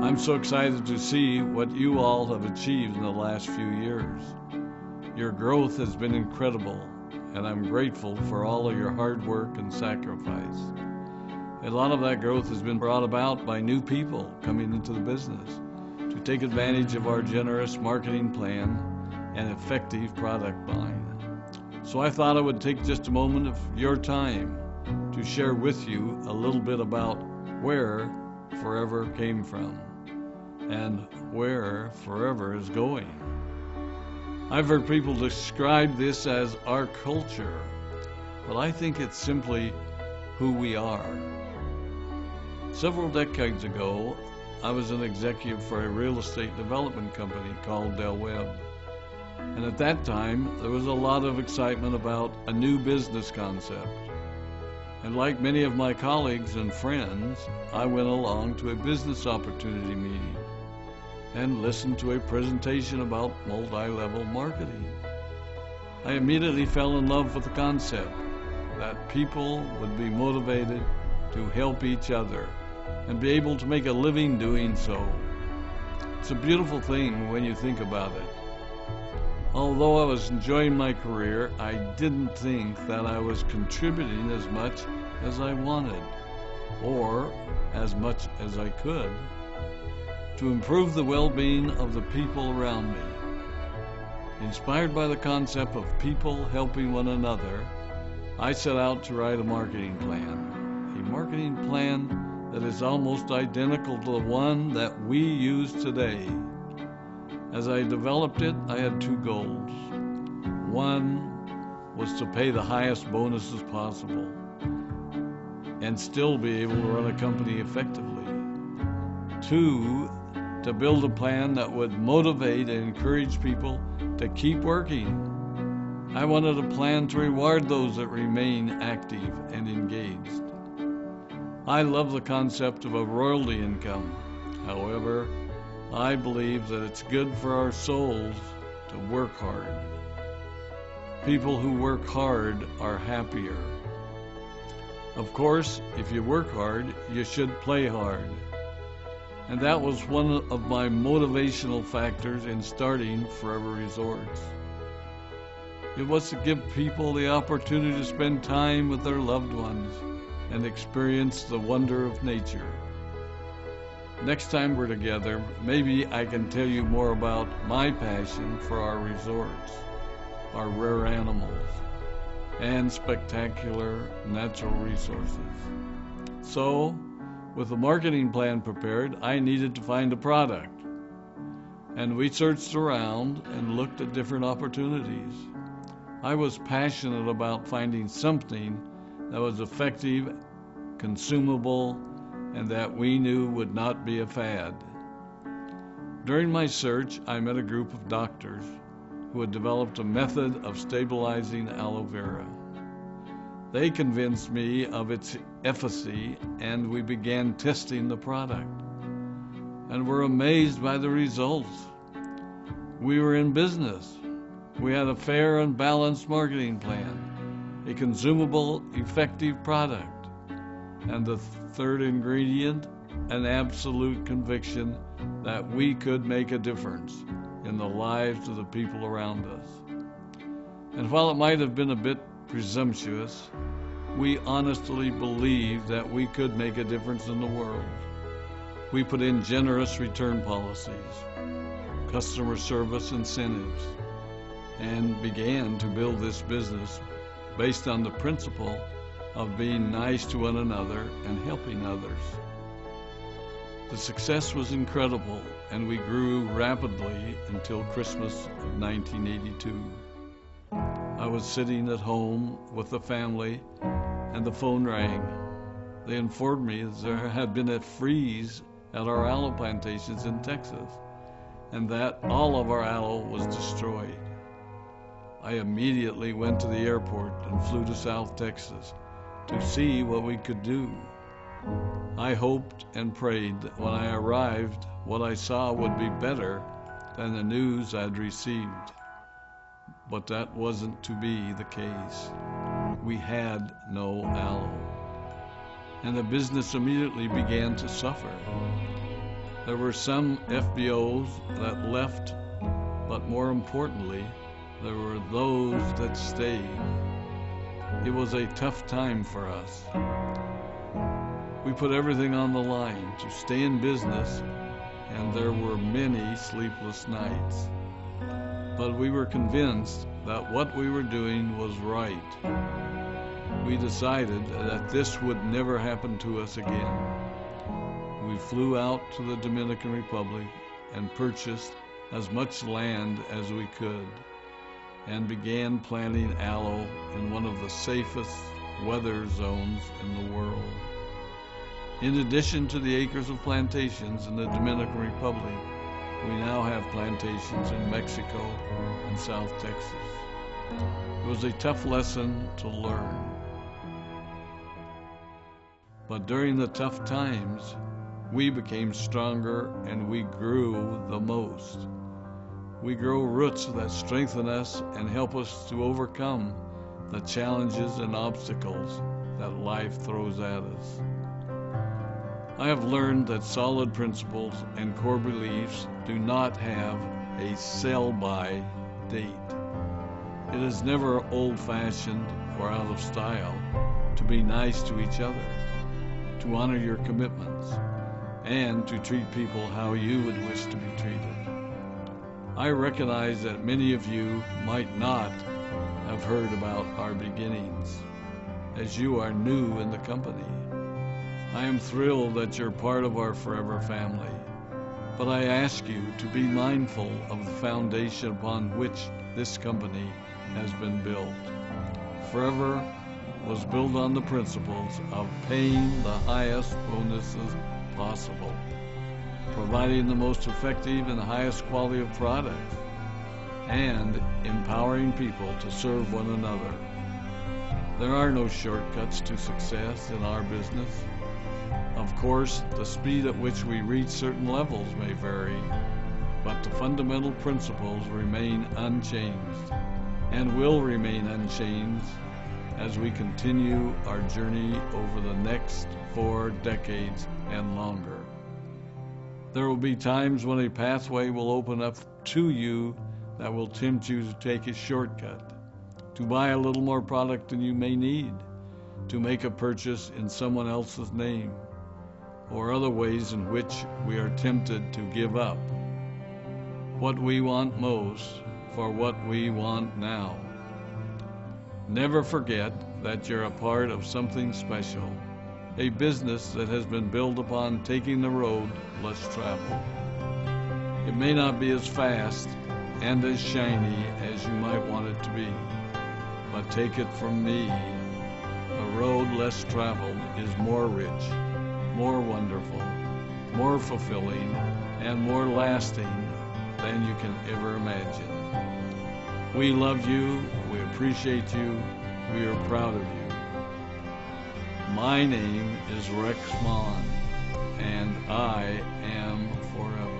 I'm so excited to see what you all have achieved in the last few years. Your growth has been incredible, and I'm grateful for all of your hard work and sacrifice. A lot of that growth has been brought about by new people coming into the business to take advantage of our generous marketing plan and effective product line. So I thought I would take just a moment of your time to share with you a little bit about where Forever came from and where Forever is going. I've heard people describe this as our culture, but I think it's simply who we are. Several decades ago, I was an executive for a real estate development company called Del Webb. And at that time, there was a lot of excitement about a new business concept. And like many of my colleagues and friends, I went along to a business opportunity meeting and listened to a presentation about multi-level marketing. I immediately fell in love with the concept that people would be motivated to help each other and be able to make a living doing so. It's a beautiful thing when you think about it. Although I was enjoying my career, I didn't think that I was contributing as much as I wanted, or as much as I could, to improve the well-being of the people around me. Inspired by the concept of people helping one another, I set out to write a marketing plan that is almost identical to the one that we use today. As I developed it, I had two goals. One was to pay the highest bonuses possible and still be able to run a company effectively. Two, to build a plan that would motivate and encourage people to keep working. I wanted a plan to reward those that remain active and engaged. I love the concept of a royalty income. However, I believe that it's good for our souls to work hard. People who work hard are happier. Of course, if you work hard, you should play hard. And that was one of my motivational factors in starting Forever Resorts. It was to give people the opportunity to spend time with their loved ones and experience the wonder of nature. Next time we're together, maybe I can tell you more about my passion for our resorts, our rare animals, and spectacular natural resources. So, with the marketing plan prepared, I needed to find a product. And we searched around and looked at different opportunities. I was passionate about finding something that was effective, consumable, and that we knew would not be a fad. During my search, I met a group of doctors who had developed a method of stabilizing aloe vera. They convinced me of its efficacy, and we began testing the product, and were amazed by the results. We were in business. We had a fair and balanced marketing plan, a consumable, effective product, and the third ingredient, an absolute conviction that we could make a difference in the lives of the people around us. And while it might have been a bit presumptuous, we honestly believed that we could make a difference in the world. We put in generous return policies, customer service incentives, and began to build this business based on the principle of being nice to one another and helping others. The success was incredible, and we grew rapidly until Christmas of 1982. I was sitting at home with the family, and the phone rang. They informed me that there had been a freeze at our aloe plantations in Texas, and that all of our aloe was destroyed. I immediately went to the airport and flew to South Texas to see what we could do. I hoped and prayed that when I arrived, what I saw would be better than the news I'd received. But that wasn't to be the case. We had no aloe, and the business immediately began to suffer. There were some FBOs that left, but more importantly, there were those that stayed. It was a tough time for us. We put everything on the line to stay in business, and there were many sleepless nights. But we were convinced that what we were doing was right. We decided that this would never happen to us again. We flew out to the Dominican Republic and purchased as much land as we could and began planting aloe in one of the safest weather zones in the world. In addition to the acres of plantations in the Dominican Republic, we now have plantations in Mexico and South Texas. It was a tough lesson to learn. But during the tough times, we became stronger and we grew the most. We grow roots that strengthen us and help us to overcome the challenges and obstacles that life throws at us. I have learned that solid principles and core beliefs do not have a sell-by date. It is never old-fashioned or out of style to be nice to each other, to honor your commitments, and to treat people how you would wish to be treated. I recognize that many of you might not have heard about our beginnings, as you are new in the company. I am thrilled that you're part of our forever family, but I ask you to be mindful of the foundation upon which this company has been built. Forever was built on the principles of paying the highest bonuses possible, providing the most effective and highest quality of product, and empowering people to serve one another. There are no shortcuts to success in our business. Of course, the speed at which we reach certain levels may vary, but the fundamental principles remain unchanged and will remain unchanged as we continue our journey over the next 4 decades and longer. There will be times when a pathway will open up to you that will tempt you to take a shortcut, to buy a little more product than you may need, to make a purchase in someone else's name, or other ways in which we are tempted to give up what we want most for what we want now. Never forget that you're a part of something special, a business that has been built upon taking the road less traveled. It may not be as fast and as shiny as you might want it to be, but take it from me, the road less traveled is more rich, more wonderful, more fulfilling, and more lasting than you can ever imagine. We love you, we appreciate you, we are proud of you. My name is Rex Maughan, and I am forever.